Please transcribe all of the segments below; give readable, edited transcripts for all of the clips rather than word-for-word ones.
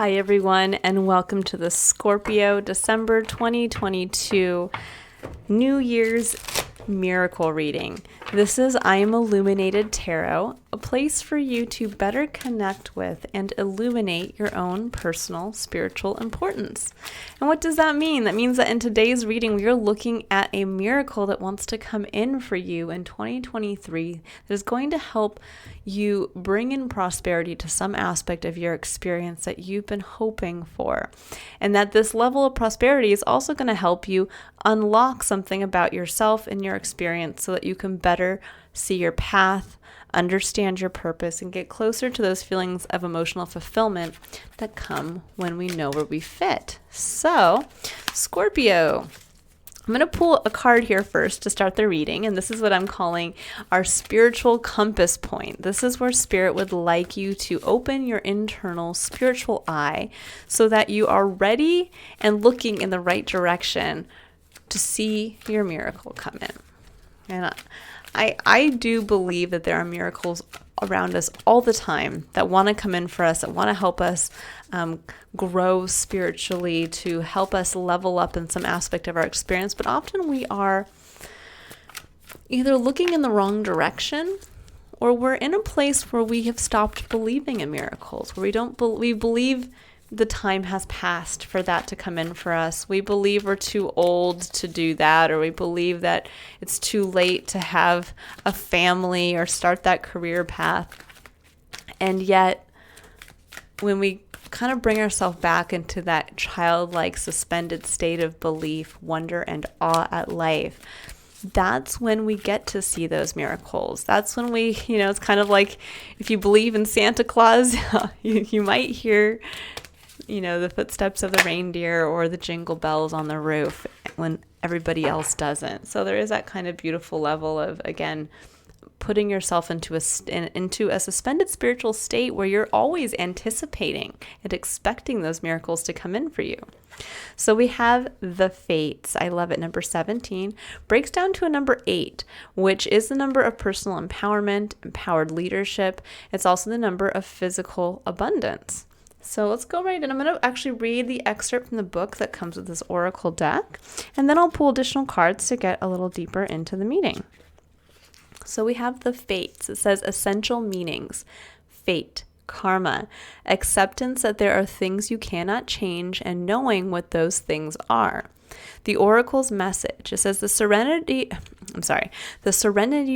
Hi, everyone, and welcome to the Scorpio December 2022 New Year's Miracle Reading. This is I Am Illuminated Tarot, a place for you to better connect with and illuminate your own personal spiritual importance. And what does that mean? That means that in today's reading, we are looking at a miracle that wants to come in for you in 2023 that is going to help you bring in prosperity to some aspect of your experience that you've been hoping for. And that this level of prosperity is also going to help you unlock something about yourself and your experience so that you can better see your path, understand your purpose, and get closer to those feelings of emotional fulfillment that come when we know where we fit. So, Scorpio, I'm going to pull a card here first to start the reading, and this is what I'm calling our spiritual compass point. This is where Spirit would like you to open your internal spiritual eye so that you are ready and looking in the right direction to see your miracle come in. And I do believe that there are miracles around us all the time that want to come in for us, that want to help us grow spiritually, to help us level up in some aspect of our experience. But often we are either looking in the wrong direction, or we're in a place where we have stopped believing in miracles, where we believe the time has passed for that to come in for us. We believe we're too old to do that, or we believe that it's too late to have a family or start that career path. And yet, when we kind of bring ourselves back into that childlike suspended state of belief, wonder, and awe at life, that's when we get to see those miracles. That's when we, it's kind of like if you believe in Santa Claus, you might hear the footsteps of the reindeer or the jingle bells on the roof when everybody else doesn't. So there is that kind of beautiful level of, again, putting yourself into a suspended spiritual state where you're always anticipating and expecting those miracles to come in for you. So we have the Fates. I love it. Number 17 breaks down to a number 8, which is the number of personal empowerment, empowered leadership. It's also the number of physical abundance. So let's go right in. I'm going to actually read the excerpt from the book that comes with this oracle deck, and then I'll pull additional cards to get a little deeper into the meeting. So we have the Fates. It says essential meanings, fate, karma, acceptance that there are things you cannot change, and knowing what those things are. The oracle's message. It says the serenity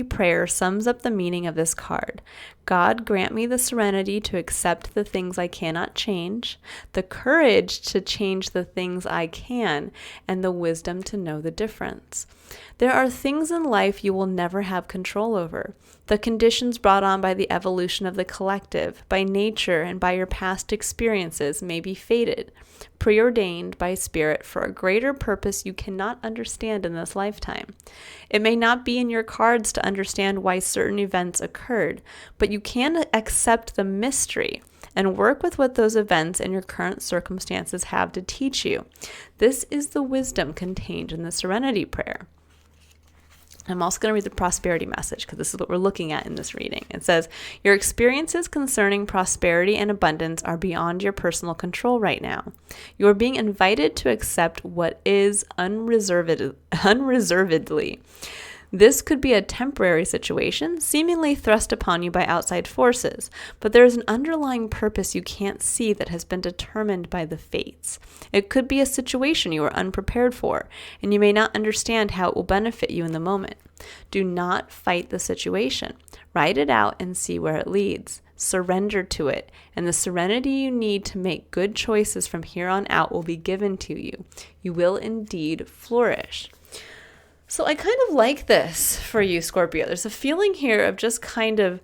prayer sums up the meaning of this card. God, grant me the serenity to accept the things I cannot change, the courage to change the things I can, and the wisdom to know the difference. There are things in life you will never have control over. The conditions brought on by the evolution of the collective, by nature, and by your past experiences may be fated, preordained by Spirit for a greater purpose you cannot understand in this lifetime. It may not be in your cards to understand why certain events occurred, but you can accept the mystery and work with what those events and your current circumstances have to teach you. This is the wisdom contained in the Serenity Prayer. I'm also going to read the prosperity message because this is what we're looking at in this reading. It says, your experiences concerning prosperity and abundance are beyond your personal control right now. You are being invited to accept what is unreservedly. This could be a temporary situation, seemingly thrust upon you by outside forces, but there is an underlying purpose you can't see that has been determined by the fates. It could be a situation you are unprepared for, and you may not understand how it will benefit you in the moment. Do not fight the situation. Write it out and see where it leads. Surrender to it, and the serenity you need to make good choices from here on out will be given to you. You will indeed flourish. So I kind of like this for you, Scorpio. There's a feeling here of just kind of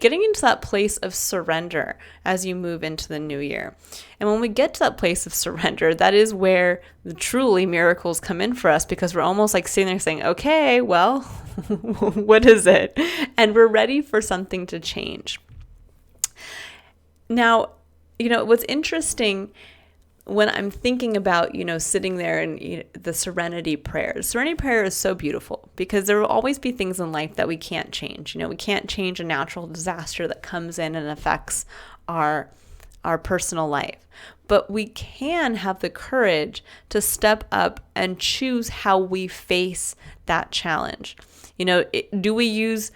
getting into that place of surrender as you move into the new year. And when we get to that place of surrender, that is where the truly miracles come in for us, because we're almost like sitting there saying, okay, well, what is it? And we're ready for something to change. Now, what's interesting when I'm thinking about, sitting there and the serenity prayer. The serenity prayer is so beautiful because there will always be things in life that we can't change. We can't change a natural disaster that comes in and affects our our personal life. But we can have the courage to step up and choose how we face that challenge. Do we use,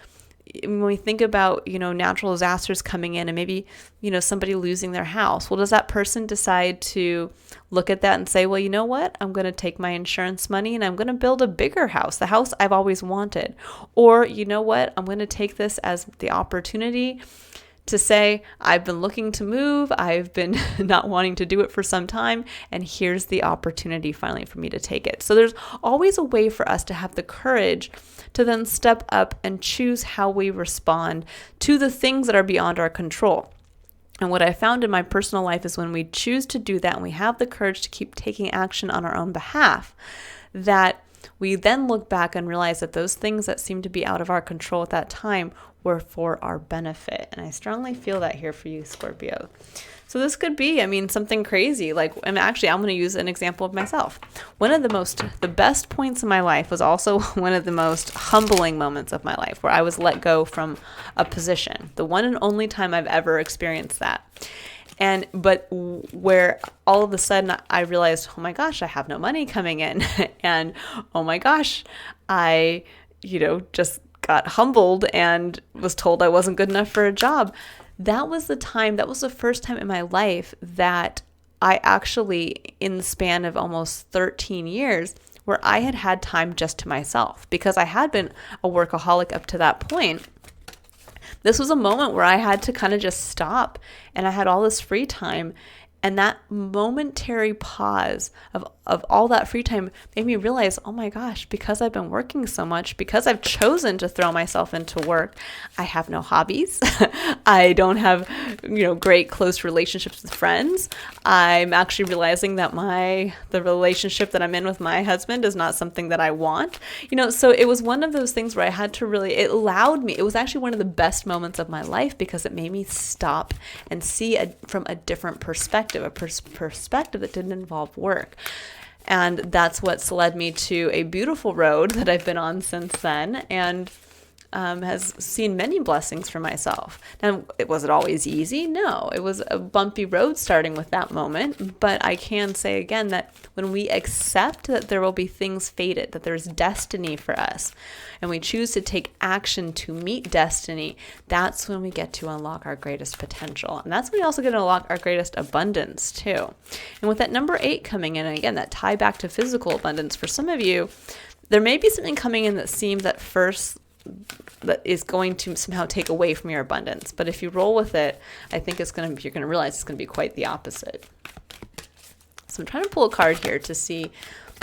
when we think about, natural disasters coming in and maybe, somebody losing their house, well, does that person decide to look at that and say, well, you know what? I'm going to take my insurance money and I'm going to build a bigger house, the house I've always wanted. Or, you know what? I'm going to take this as the opportunity to say, I've been looking to move, I've been not wanting to do it for some time, and here's the opportunity finally for me to take it. So there's always a way for us to have the courage to then step up and choose how we respond to the things that are beyond our control. And what I found in my personal life is when we choose to do that and we have the courage to keep taking action on our own behalf, that we then look back and realize that those things that seem to be out of our control at that time were for our benefit. And I strongly feel that here for you, Scorpio. So this could be, something crazy. I'm going to use an example of myself. One of the best points in my life was also one of the most humbling moments of my life, where I was let go from a position. The one and only time I've ever experienced that. But where all of a sudden I realized, oh my gosh, I have no money coming in. And oh my gosh, I, just got humbled and was told I wasn't good enough for a job. That was the first time in my life that I actually, in the span of almost 13 years, where I had time just to myself, because I had been a workaholic up to that point. This was a moment where I had to kind of just stop, and I had all this free time. And that momentary pause of all that free time made me realize, oh my gosh, because I've been working so much, because I've chosen to throw myself into work, I have no hobbies. I don't have, great close relationships with friends. I'm actually realizing that the relationship that I'm in with my husband is not something that I want. So it was one of those things where I had to it allowed me, it was actually one of the best moments of my life, because it made me stop and see from a different perspective, a perspective that didn't involve work. And that's what's led me to a beautiful road that I've been on since then, and has seen many blessings for myself. Now, was it always easy? No, it was a bumpy road starting with that moment. But I can say again that when we accept that there will be things fated, that there's destiny for us, and we choose to take action to meet destiny, that's when we get to unlock our greatest potential. And that's when we also get to unlock our greatest abundance too. And with that number 8 coming in, and again, that tie back to physical abundance, for some of you, there may be something coming in that seems at first that is going to somehow take away from your abundance. But if you roll with it, I think you're going to realize it's going to be quite the opposite. So I'm trying to pull a card here to see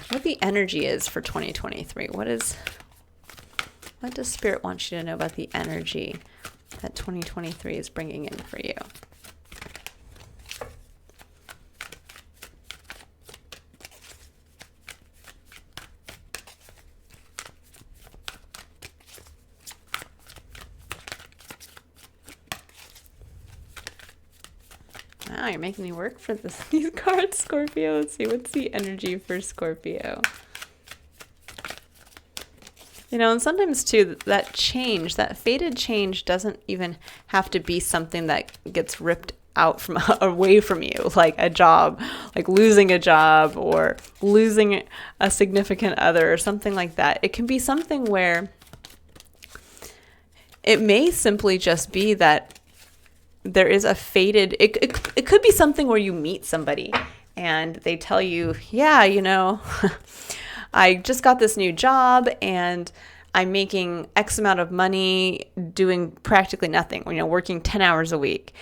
what the energy is for 2023. What does Spirit want you to know about the energy that 2023 is bringing in for you? Wow, you're making me work for these cards, Scorpio. Let's see, what's the energy for Scorpio? And sometimes too, that change, that fated change, doesn't even have to be something that gets ripped out from away from you, like a job, like losing a job or losing a significant other or something like that. It can be something where it may simply just be that there is a fated, it could be something where you meet somebody and they tell you, yeah, I just got this new job and I'm making X amount of money doing practically nothing, working 10 hours a week.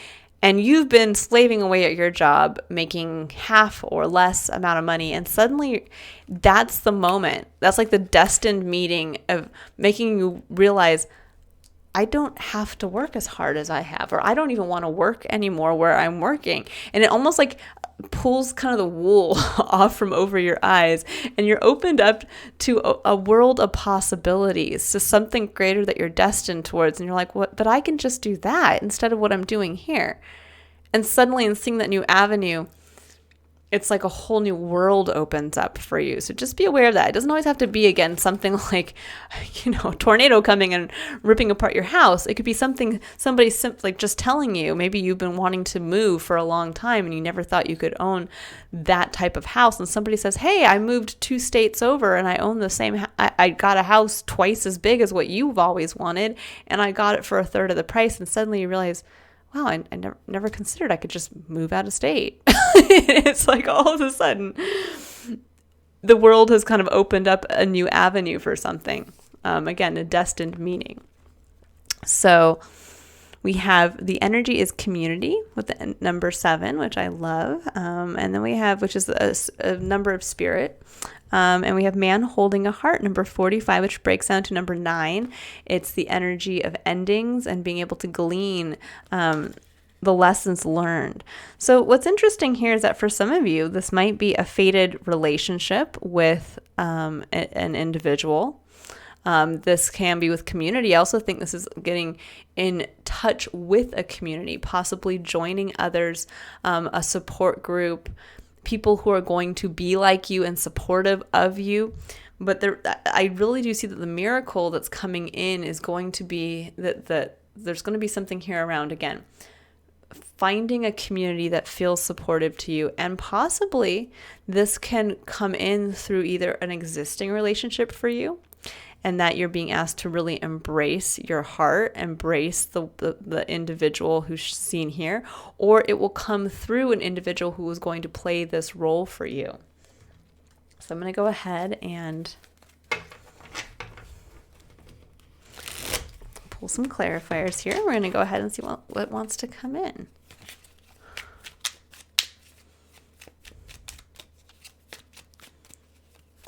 And you've been slaving away at your job, making half or less amount of money. And suddenly that's the moment. That's like the destined meeting of making you realize, I don't have to work as hard as I have, or I don't even want to work anymore where I'm working. And it almost like pulls kind of the wool off from over your eyes, and you're opened up to a world of possibilities, to something greater that you're destined towards. And you're like, what? But I can just do that instead of what I'm doing here. And suddenly, in seeing that new avenue, it's like a whole new world opens up for you. So just be aware of that. It doesn't always have to be, again, something like, a tornado coming and ripping apart your house. It could be somebody like just telling you, maybe you've been wanting to move for a long time and you never thought you could own that type of house. And somebody says, hey, I moved 2 states over and I own the same, I got a house twice as big as what you've always wanted. And I got it for a third of the price. And suddenly you realize, wow, I never considered I could just move out of state. It's like all of a sudden the world has kind of opened up a new avenue for something. Again, a destined meaning. So we have the energy is community with the number 7, which I love. And then we have, which is a number of spirit. And we have man holding a heart, number 45, which breaks down to number 9. It's the energy of endings and being able to glean the lessons learned. So what's interesting here is that for some of you, this might be a fated relationship with an individual. This can be with community. I also think this is getting in touch with a community, possibly joining others, a support group, people who are going to be like you and supportive of you. But I really do see that the miracle that's coming in is going to be that there's going to be something here around, again, finding a community that feels supportive to you. And possibly this can come in through either an existing relationship for you, and that you're being asked to really embrace your heart, embrace the individual who's seen here, or it will come through an individual who is going to play this role for you. So I'm going to go ahead and pull some clarifiers here. We're going to go ahead and see what wants to come in.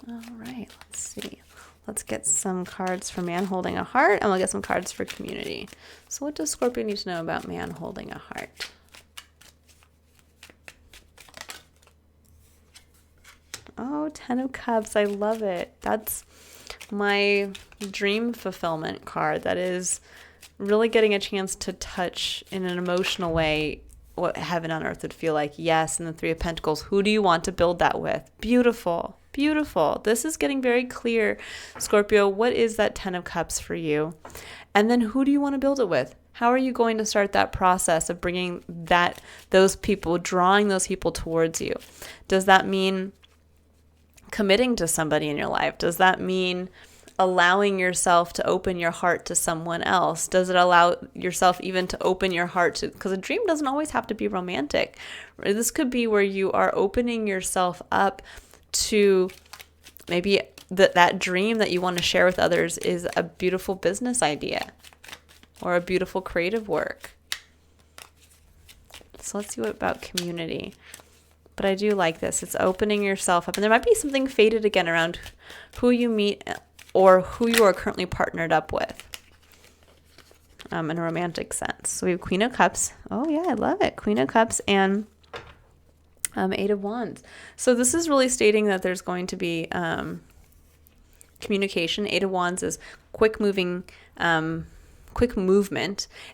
All right, let's see. Let's get some cards for man holding a heart, and we'll get some cards for community. So what does Scorpio need to know about man holding a heart? Oh, 10 of Cups. I love it. That's my dream fulfillment card. That is really getting a chance to touch in an emotional way what heaven on earth would feel like. Yes, and the 3 of Pentacles. Who do you want to build that with? Beautiful. Beautiful. This is getting very clear, Scorpio. What is that 10 of Cups for you? And then who do you want to build it with? How are you going to start that process of bringing those people, drawing those people towards you? Does that mean committing to somebody in your life? Does that mean allowing yourself to open your heart to someone else? Does it allow yourself even to open your heart to, because a dream doesn't always have to be romantic. This could be where you are opening yourself up to maybe that dream that you want to share with others is a beautiful business idea or a beautiful creative work. So let's see what about community. But I do like this. It's opening yourself up. And there might be something fated again around who you meet or who you are currently partnered up with in a romantic sense. So we have Queen of Cups. Oh, yeah, I love it. Queen of Cups and 8 of Wands. So this is really stating that there's going to be communication. 8 of Wands is quick movement.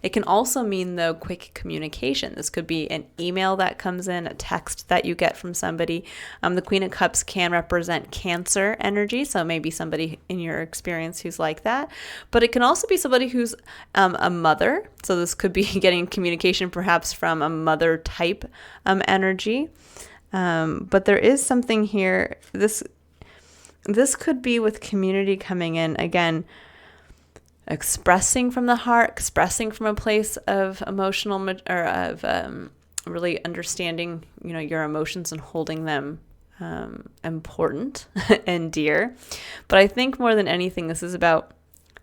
It can also mean, though, quick communication. This could be an email that comes in, a text that you get from somebody. The Queen of Cups can represent Cancer energy, so maybe somebody in your experience who's like that. But it can also be somebody who's a mother. So this could be getting communication perhaps from a mother type energy. But there is something here. This could be with community coming in, again, expressing from the heart, expressing from a place of emotional or of really understanding, your emotions and holding them important and dear. But I think more than anything, this is about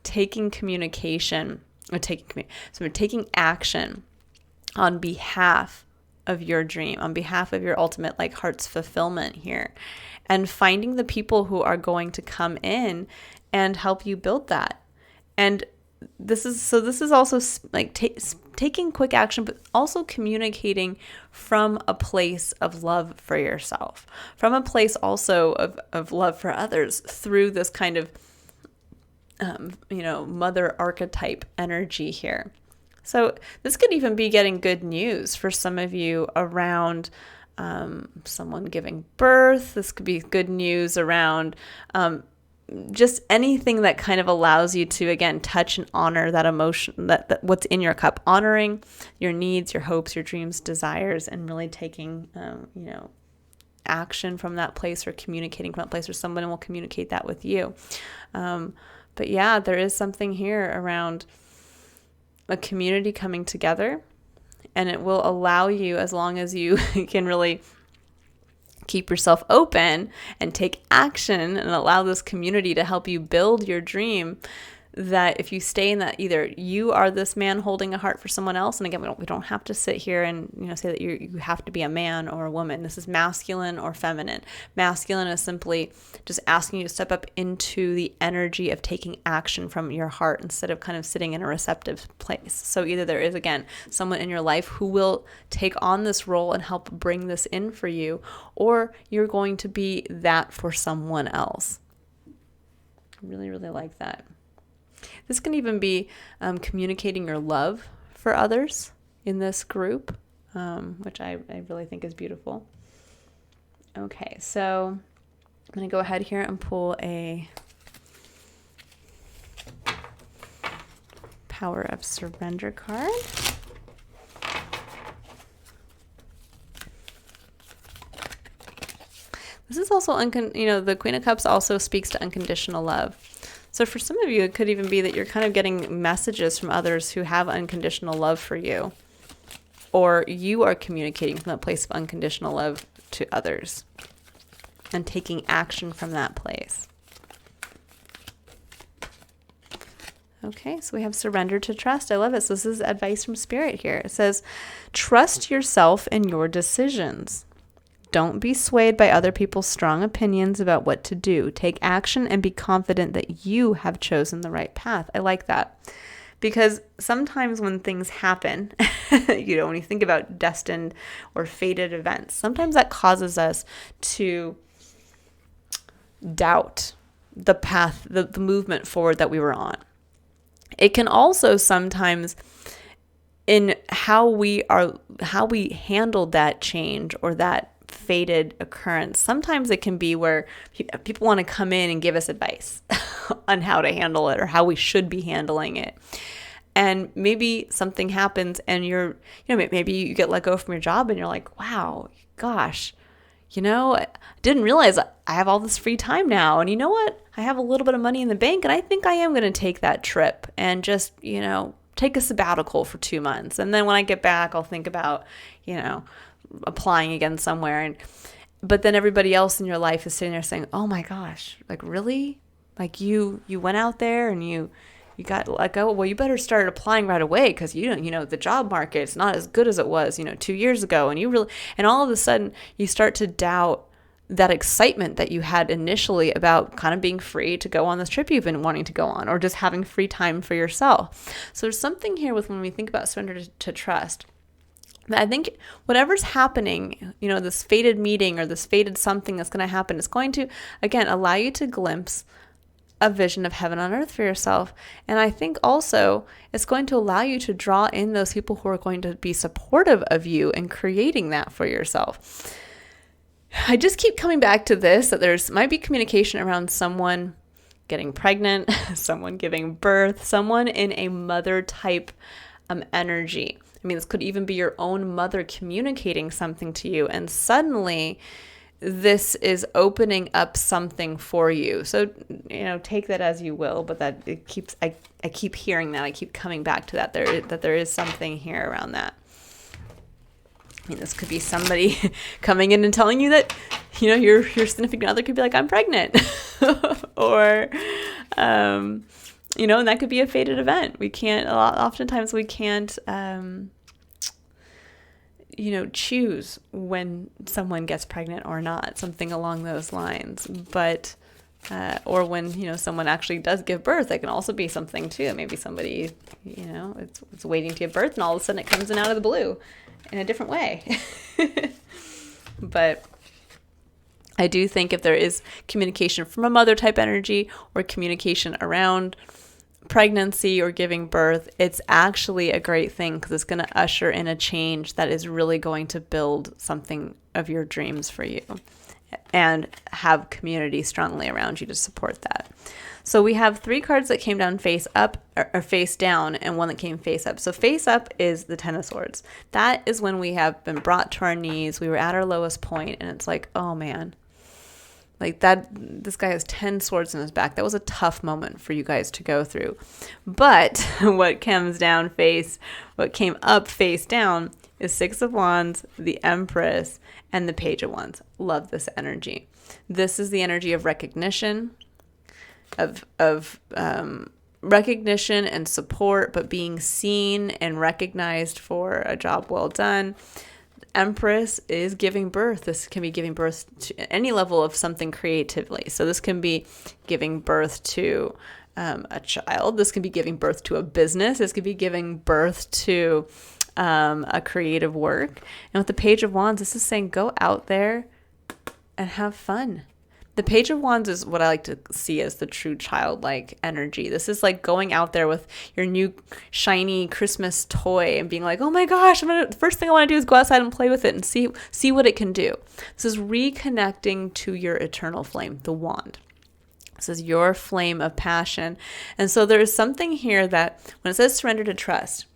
taking communication or taking action on behalf of your dream, on behalf of your ultimate heart's fulfillment here, and finding the people who are going to come in and help you build that. And this is also taking quick action, but also communicating from a place of love for yourself, from a place also of love for others through this kind of, mother archetype energy here. So this could even be getting good news for some of you around someone giving birth. This could be good news around just anything that kind of allows you to, again, touch and honor that emotion, that what's in your cup, honoring your needs, your hopes, your dreams, desires, and really taking, action from that place or communicating from that place, or someone will communicate that with you. But yeah, there is something here around a community coming together, and it will allow you, as long as you can really keep yourself open and take action and allow this community to help you build your dream, that if you stay in that, either you are this man holding a heart for someone else, and again, we don't have to sit here and say that you have to be a man or a woman. This is masculine or feminine. Masculine is simply just asking you to step up into the energy of taking action from your heart instead of kind of sitting in a receptive place. So either there is, again, someone in your life who will take on this role and help bring this in for you, or you're going to be that for someone else. I really, really like that. This can even be communicating your love for others in this group, which I really think is beautiful. Okay, so I'm going to go ahead here and pull a Power of Surrender card. This is also, the Queen of Cups also speaks to unconditional love. So for some of you, it could even be that you're kind of getting messages from others who have unconditional love for you, or you are communicating from that place of unconditional love to others and taking action from that place. Okay, so we have surrender to trust. I love it. So this is advice from Spirit here. It says, trust yourself and your decisions. Don't be swayed by other people's strong opinions about what to do. Take action and be confident that you have chosen the right path. I like that, because sometimes when things happen, when you think about destined or fated events, sometimes that causes us to doubt the path, the movement forward that we were on. It can also sometimes, in how we handled that change or that fated occurrence, sometimes it can be where people want to come in and give us advice on how to handle it or how we should be handling it. And maybe something happens and maybe you get let go from your job and you're like, wow, gosh, I didn't realize I have all this free time now. And you know what? I have a little bit of money in the bank, and I think I am going to take that trip and just, take a sabbatical for 2 months. And then when I get back, I'll think about, applying again somewhere. But then everybody else in your life is sitting there saying, oh my gosh, like, really? Like you went out there and you got let go. Well, you better start applying right away, because the job market is not as good as it was 2 years ago. And all of a sudden you start to doubt that excitement that you had initially about kind of being free to go on this trip you've been wanting to go on, or just having free time for yourself. So there's something here with when we think about surrender to trust. I think whatever's happening, this fated meeting or this fated something that's going to happen, is going to, again, allow you to glimpse a vision of heaven on earth for yourself. And I think also it's going to allow you to draw in those people who are going to be supportive of you and creating that for yourself. I just keep coming back to this, that there's might be communication around someone getting pregnant, someone giving birth, someone in a mother type energy. I mean, this could even be your own mother communicating something to you, and suddenly this is opening up something for you. So, take that as you will, but that it keeps, I keep hearing that. I keep coming back to that. There is something here around that. I mean, this could be somebody coming in and telling you that, your significant other could be like, I'm pregnant, or, and that could be a fated event. Oftentimes we can't, choose when someone gets pregnant or not, something along those lines. But, or when, someone actually does give birth, that can also be something too. Maybe somebody, it's waiting to give birth, and all of a sudden it comes in out of the blue in a different way. But I do think if there is communication from a mother type energy, or communication around pregnancy or giving birth, it's actually a great thing because it's going to usher in a change that is really going to build something of your dreams for you and have community strongly around you to support that. So we have 3 cards that came down face up or face down and 1 that came face up. So face up is the Ten of Swords. That is when we have been brought to our knees. We were at our lowest point and it's like, oh man, like that, this guy has 10 swords in his back. That was a tough moment for you guys to go through. But what came up face down is 6 of Wands, the Empress, and the Page of Wands. Love this energy. This is the energy of recognition, of recognition and support, but being seen and recognized for a job well done. Empress is giving birth. This can be giving birth to any level of something creatively. So this can be giving birth to a child. This can be giving birth to a business. This could be giving birth to a creative work. And with the Page of Wands, this is saying go out there and have fun. The Page of Wands is what I like to see as the true childlike energy. This is like going out there with your new shiny Christmas toy and being like, oh my gosh, the first thing I want to do is go outside and play with it and see what it can do. This is reconnecting to your eternal flame, the wand. This is your flame of passion. And so there is something here that when it says surrender to trust,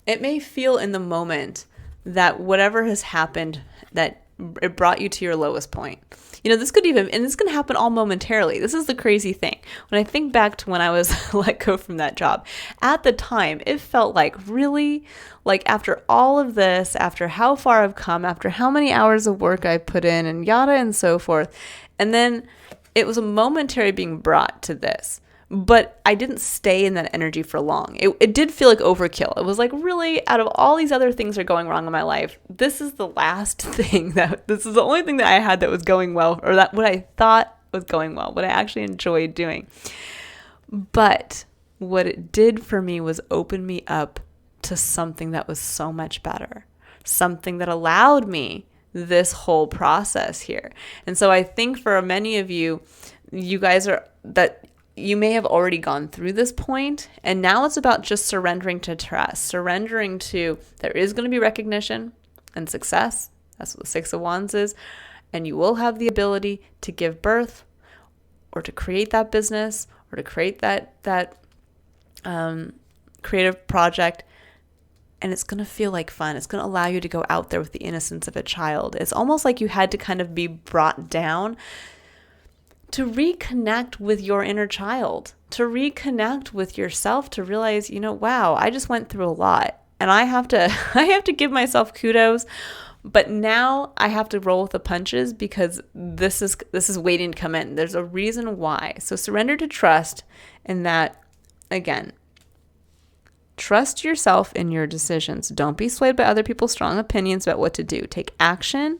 it may feel in the moment that whatever has happened, that it brought you to your lowest point. You know, this could even, and this can happen all momentarily. This is the crazy thing. When I think back to when I was let go from that job, at the time, it felt like really, like after all of this, after how far I've come, after how many hours of work I put in and yada and so forth. And then it was a momentary being brought to this. But I didn't stay in that energy for long. It did feel like overkill. It was like, really, out of all these other things that are going wrong in my life, this is the last thing this is the only thing that I had that was going well, or that what I thought was going well, what I actually enjoyed doing. But what it did for me was open me up to something that was so much better, something that allowed me this whole process here. And so I think for many of you, you guys are that you may have already gone through this point, and now it's about just surrendering to trust, surrendering to there is going to be recognition and success. That's what the 6 of Wands is. And you will have the ability to give birth or to create that business or to create that creative project. And it's going to feel like fun. It's going to allow you to go out there with the innocence of a child. It's almost like you had to kind of be brought down to reconnect with your inner child, to reconnect with yourself, to realize, you know, wow, I just went through a lot and I have to give myself kudos, but now I have to roll with the punches because this is waiting to come in. There's a reason why. So surrender to trust in that, again, trust yourself in your decisions. Don't be swayed by other people's strong opinions about what to do. Take action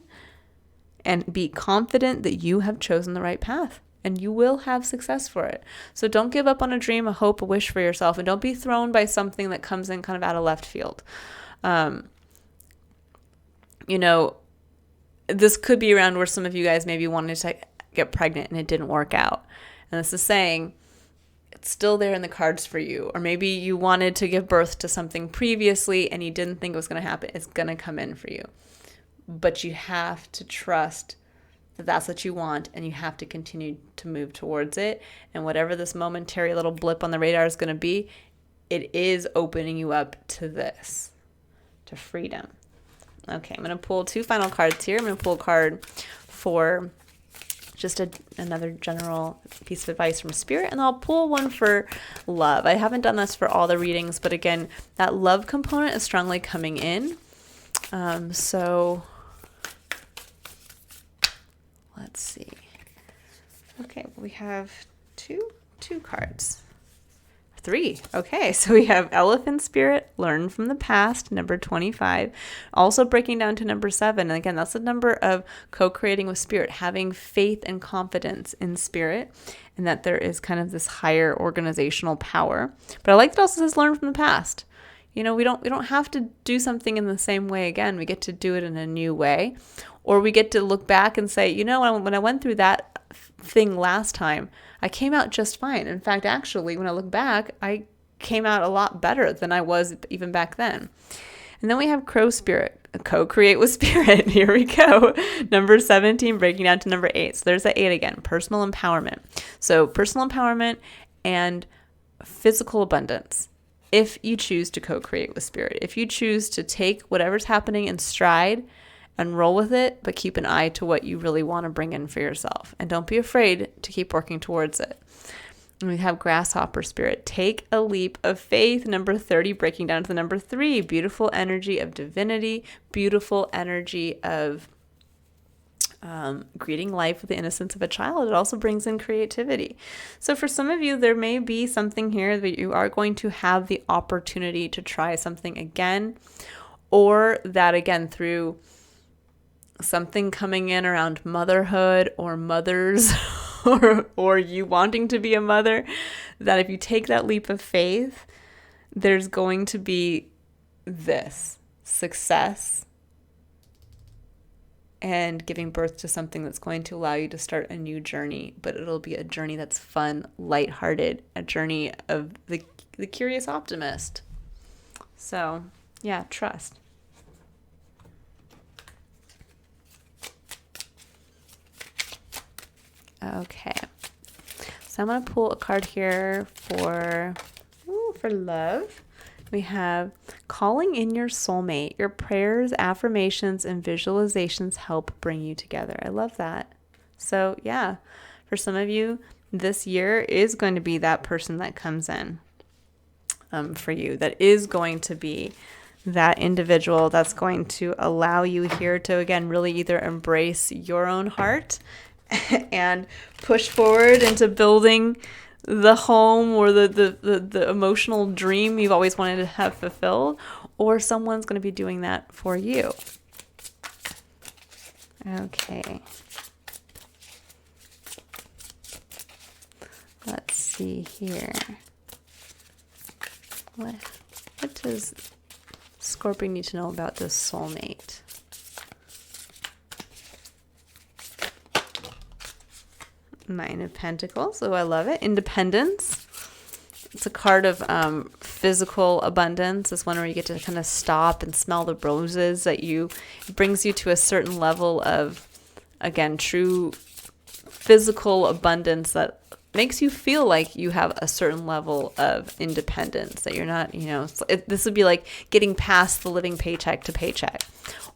and be confident that you have chosen the right path and you will have success for it. So don't give up on a dream, a hope, a wish for yourself, and don't be thrown by something that comes in kind of out of left field. You know, this could be around where some of you guys maybe wanted to get pregnant and it didn't work out. And this is saying it's still there in the cards for you. Or maybe you wanted to give birth to something previously and you didn't think it was going to happen. It's going to come in for you. But you have to trust that that's what you want, and you have to continue to move towards it. And whatever this momentary little blip on the radar is going to be, it is opening you up to this, to freedom. Okay, I'm going to pull 2 final cards here. I'm going to pull a card for just another general piece of advice from Spirit, and I'll pull one for love. I haven't done this for all the readings, but again, that love component is strongly coming in. So let's see. Okay, we have two cards. 3. Okay, so we have Elephant Spirit, learn from the past, number 25. Also breaking down to number 7. And again, that's the number of co-creating with Spirit, having faith and confidence in Spirit, and that there is kind of this higher organizational power. But I like that it also says learn from the past. You know, we don't have to do something in the same way again. We get to do it in a new way. Or we get to look back and say, you know, when I went through that thing last time, I came out just fine. In fact, actually, when I look back, I came out a lot better than I was even back then. And then we have Crow Spirit, co-create with Spirit. Here we go. Number 17, breaking down to number 8. So there's that 8 again, personal empowerment. So personal empowerment and physical abundance. If you choose to co-create with Spirit, if you choose to take whatever's happening in stride and roll with it, but keep an eye to what you really want to bring in for yourself. And don't be afraid to keep working towards it. And we have Grasshopper Spirit. Take a leap of faith. Number 30, breaking down to the number 3. Beautiful energy of divinity. Beautiful energy of greeting life with the innocence of a child. It also brings in creativity. So for some of you, there may be something here that you are going to have the opportunity to try something again, or that again through something coming in around motherhood or mothers or you wanting to be a mother, that if you take that leap of faith, there's going to be this success and giving birth to something that's going to allow you to start a new journey, but it'll be a journey that's fun, lighthearted, a journey of the curious optimist. So yeah, trust. Okay, so I'm going to pull a card here for love. We have calling in your soulmate. Your prayers, affirmations, and visualizations help bring you together. I love that. So yeah, for some of you, this year is going to be that person that comes in for you. That is going to be that individual that's going to allow you here to, again, really either embrace your own heart and push forward into building the home or the emotional dream you've always wanted to have fulfilled, or someone's going to be doing that for you. Okay. Let's see here. What does Scorpio need to know about this soulmate? Nine of Pentacles. Oh, I love it. Independence. It's a card of physical abundance. It's one where you get to kind of stop and smell the roses it brings you to a certain level of, again, true physical abundance that makes you feel like you have a certain level of independence, that you're not, this would be like getting past the living paycheck to paycheck,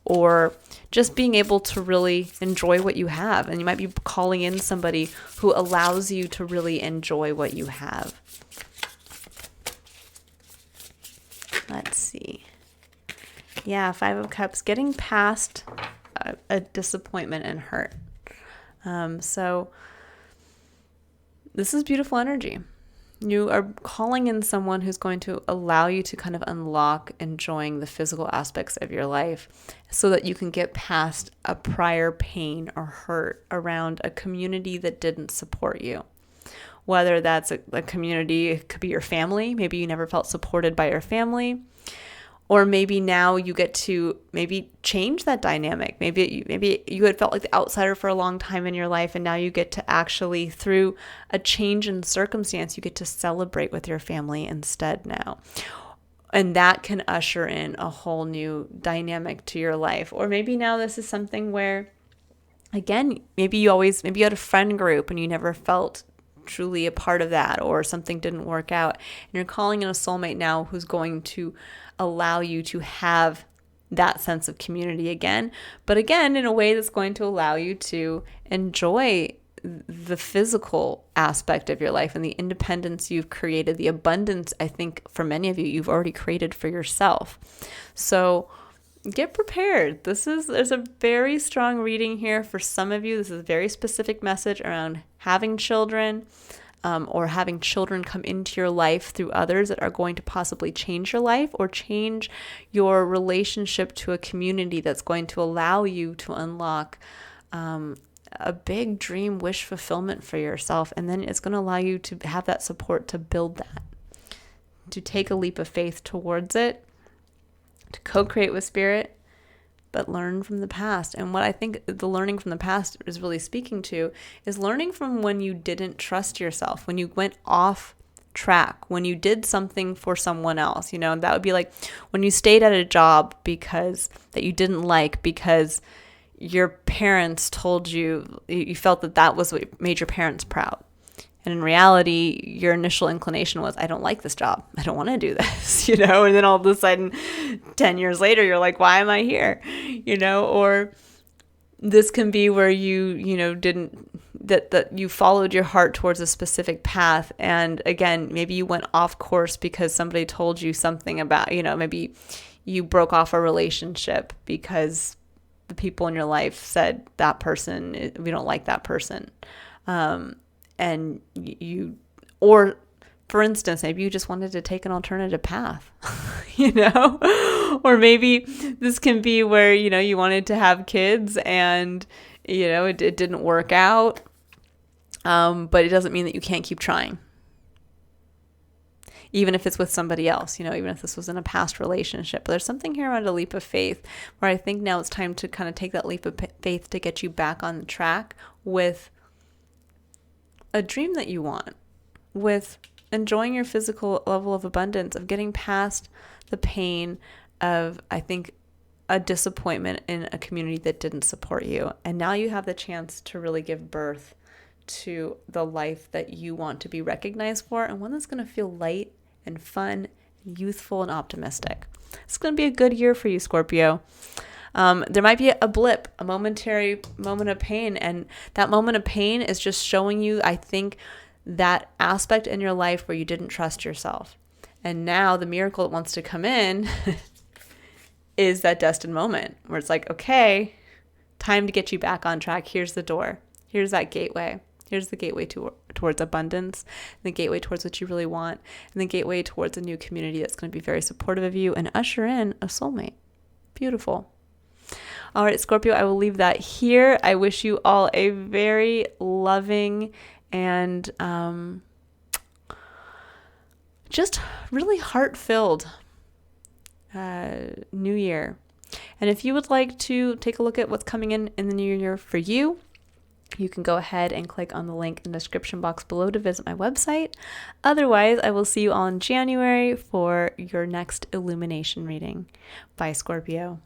or just being able to really enjoy what you have. And you might be calling in somebody who allows you to really enjoy what you have. Let's see. Yeah, Five of Cups, getting past a disappointment and hurt. So this is beautiful energy. You are calling in someone who's going to allow you to kind of unlock enjoying the physical aspects of your life so that you can get past a prior pain or hurt around a community that didn't support you. Whether that's a community, it could be your family. Maybe you never felt supported by your family. Or maybe now you get to maybe change that dynamic. Maybe you had felt like the outsider for a long time in your life, and now you get to actually, through a change in circumstance, you get to celebrate with your family instead now. And that can usher in a whole new dynamic to your life. Or maybe now this is something where, again, maybe you had a friend group and you never felt truly a part of that, or something didn't work out, and you're calling in a soulmate now who's going to allow you to have that sense of community again, but again in a way that's going to allow you to enjoy the physical aspect of your life and the independence you've created, the abundance I think for many of you you've already created for yourself. So get prepared. There's a very strong reading here for some of you. This is a very specific message around having children, or having children come into your life through others that are going to possibly change your life or change your relationship to a community that's going to allow you to unlock a big dream wish fulfillment for yourself. And then it's going to allow you to have that support to build that, to take a leap of faith towards it, to co-create with spirit, but learn from the past. And what I think the learning from the past is really speaking to is learning from when you didn't trust yourself, when you went off track, when you did something for someone else. That would be like when you stayed at a job because that you didn't like because your parents told you felt that was what made your parents proud. And in reality, your initial inclination was, I don't like this job. I don't want to do this, and then all of a sudden 10 years later, you're like, why am I here? Or this can be where you that you followed your heart towards a specific path. And again, maybe you went off course because somebody told you something about, maybe you broke off a relationship because the people in your life said that person, we don't like that person. And or for instance, maybe you just wanted to take an alternative path, or maybe this can be where, you wanted to have kids and, it didn't work out. But it doesn't mean that you can't keep trying. Even if it's with somebody else, even if this was in a past relationship. But there's something here around a leap of faith where I think now it's time to kind of take that leap of faith to get you back on the track with a dream that you want, with enjoying your physical level of abundance, of getting past the pain of, I think, a disappointment in a community that didn't support you. And now you have the chance to really give birth to the life that you want to be recognized for, and one that's going to feel light and fun, and youthful and optimistic. It's going to be a good year for you, Scorpio. There might be a blip, a momentary moment of pain. And that moment of pain is just showing you, I think, that aspect in your life where you didn't trust yourself. And now the miracle that wants to come in is that destined moment where it's like, okay, time to get you back on track. Here's the door. Here's that gateway. Here's the gateway towards abundance, and the gateway towards what you really want, and the gateway towards a new community that's going to be very supportive of you and usher in a soulmate. Beautiful. All right, Scorpio, I will leave that here. I wish you all a very loving and just really heart-filled new year. And if you would like to take a look at what's coming in the new year for you, you can go ahead and click on the link in the description box below to visit my website. Otherwise, I will see you all in January for your next illumination reading. Bye, Scorpio.